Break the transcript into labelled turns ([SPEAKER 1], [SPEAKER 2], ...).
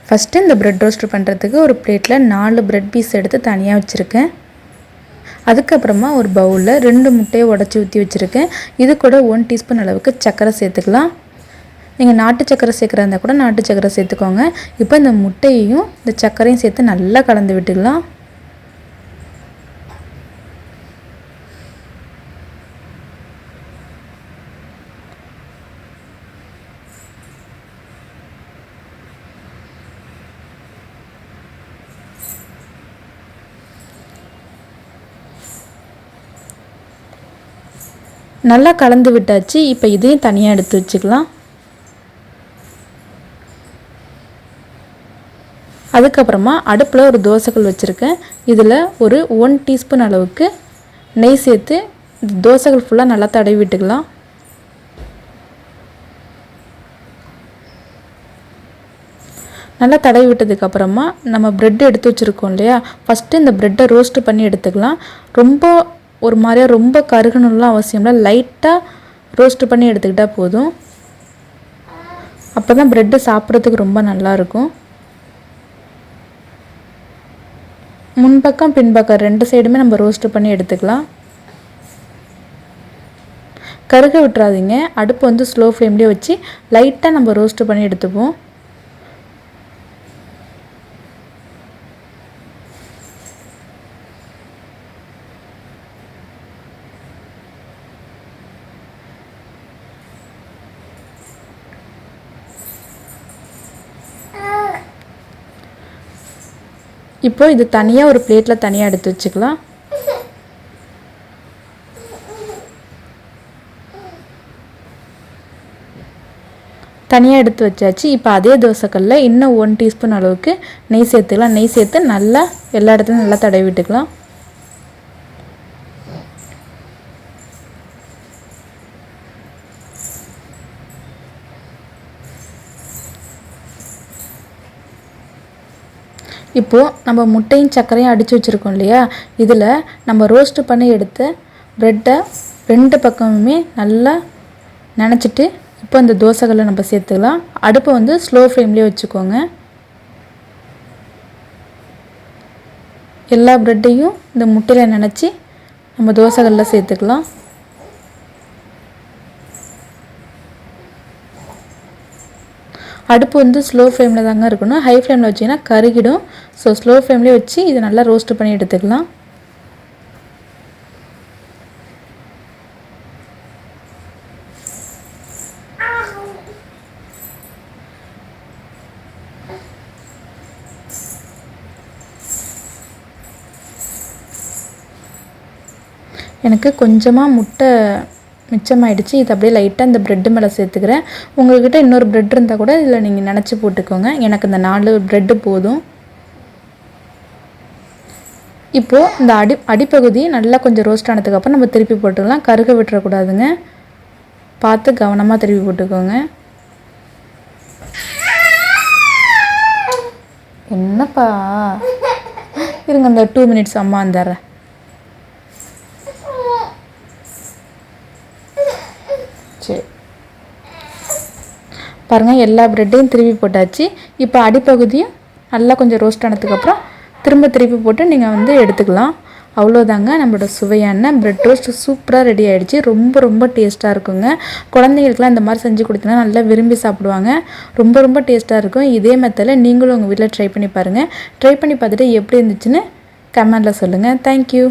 [SPEAKER 1] First இந்த bread roast பண்ணுறதுக்கு ஒரு பிளேட்டில் 4 ப்ரெட் பீஸ் எடுத்து தனியாக வச்சுருக்கேன். அதுக்கப்புறமா ஒரு பவுலில் 2 முட்டையை உடச்சி ஊற்றி வச்சுருக்கேன். இது கூட 1 டீஸ்பூன் அளவுக்கு சர்க்கரை சேர்த்துக்கலாம். நீங்கள் நாட்டு சர்க்கரை சேர்க்குறா இருந்தால் கூட நாட்டு சர்க்கரை சேர்த்துக்கோங்க. இப்போ இந்த முட்டையையும் இந்த சர்க்கரையும் சேர்த்து நல்லா கலந்து விட்டுக்கலாம். நல்லா கலந்து விட்டாச்சு. இப்போ இதையும் தனியாக எடுத்து வச்சுக்கலாம். அதுக்கப்புறமா அடுப்பில் ஒரு தோசைக்கல் வச்சுருக்கேன். இதில் ஒரு 1 டீஸ்பூன் அளவுக்கு நெய் சேர்த்து தோசைக்கல் ஃபுல்லாக நல்லா தடவி விட்டுக்கலாம். நல்லா தடவி விட்டதுக்கப்புறமா நம்ம ப்ரெட் எடுத்து வச்சுருக்கோம் இல்லையா, ஃபஸ்ட்டு இந்த ப்ரெட்டை ரோஸ்ட்டு பண்ணி எடுத்துக்கலாம். ஒரு மாதிரியாக ரொம்ப கருகணும்லாம் அவசியம் இல்லை, லைட்டாக ரோஸ்ட்டு பண்ணி எடுத்துக்கிட்டால் போதும். அப்போ தான் ப்ரெட்டு சாப்பிட்றதுக்கு ரொம்ப நல்லாயிருக்கும். முன்பக்கம் பின்பக்கம் 2 சைடுமே நம்ம ரோஸ்ட்டு பண்ணி எடுத்துக்கலாம். கருக விட்டுறாதீங்க. அடுப்பு ஸ்லோ ஃப்ளேம்லேயே வச்சு லைட்டாக நம்ம ரோஸ்ட்டு பண்ணி எடுத்துப்போம். இப்போ இது தனியாக ஒரு பிளேட்டில் தனியாக எடுத்து வச்சுக்கலாம். தனியாக எடுத்து வச்சாச்சு. இப்போ அதே தோசைக்கல்லில் இன்னும் 1 டீஸ்பூன் அளவுக்கு நெய் சேர்த்துக்கலாம். நெய் சேர்த்து நல்லா எல்லா இடத்துலையும் நல்லா தடவி விட்டுக்கலாம். இப்போது நம்ம முட்டையும் சர்க்கரையும் அடித்து வச்சுருக்கோம் இல்லையா, இதில் நம்ம ரோஸ்ட்டு பண்ணி எடுத்த ப்ரெட்டை 2 பக்கமுமே நல்லா நனைச்சிட்டு இப்போ இந்த தோசைகளை நம்ம சேர்த்துக்கலாம். அடுப்பை ஸ்லோ ஃப்ளேம்லேயே வச்சுக்கோங்க. எல்லா ப்ரெட்டையும் இந்த முட்டையில் நனைச்சி நம்ம தோசைகளில் சேர்த்துக்கலாம். அடுப்பு ஸ்லோ ஃப்ளேமில் தாங்க இருக்கணும். ஹை ஃப்ளேமில் வச்சிங்கன்னா கருகிடும். ஸோ ஸ்லோ ஃப்ளேம்லேயே வச்சு இதை நல்லா ரோஸ்ட் பண்ணி எடுத்துக்கலாம். எனக்கு கொஞ்சமாக முட்டை மிச்சமாயிடுச்சு. இது அப்படியே லைட்டாக இந்த ப்ரெட்டு மேலே சேர்த்துக்கிறேன். உங்கள்கிட்ட இன்னொரு ப்ரெட் இருந்தால் கூட இதில் நீங்கள் நினச்சி போட்டுக்கோங்க. எனக்கு இந்த 4 ப்ரெட்டு போதும். இப்போது இந்த அடிப்பகுதி நல்லா கொஞ்சம் ரோஸ்ட் ஆனதுக்கப்புறம் நம்ம திருப்பி போட்டுக்கலாம். கருக விட்டுறக்கூடாதுங்க. பார்த்து கவனமாக திருப்பி போட்டுக்கோங்க. என்னப்பா இருங்க, இந்த 2 மினிட்ஸ் அம்மா வந்துடுறேன். சரி பாருங்கள், எல்லா ப்ரெட்டையும் திருப்பி போட்டாச்சு. இப்போ அடிப்பகுதியும் நல்லா கொஞ்சம் ரோஸ்ட் ஆனதுக்கப்புறம் திருப்பி போட்டு நீங்கள் எடுத்துக்கலாம். அவ்வளோதாங்க, நம்மளோட சுவையான ப்ரெட் ரோஸ்ட் சூப்பராக ரெடி ஆகிடுச்சு. ரொம்ப டேஸ்ட்டாக இருக்குங்க. குழந்தைங்களுக்குலாம் இந்த மாதிரி செஞ்சு கொடுத்தீங்கன்னா நல்லா விரும்பி சாப்பிடுவாங்க. ரொம்ப டேஸ்ட்டாக இருக்கும். இதே மெத்தடில் நீங்களும் உங்கள் வீட்டில் ட்ரை பண்ணி பாருங்கள். ட்ரை பண்ணி பார்த்துட்டு எப்படி இருந்துச்சுன்னு கமெண்டில் சொல்லுங்கள். தேங்க்யூ.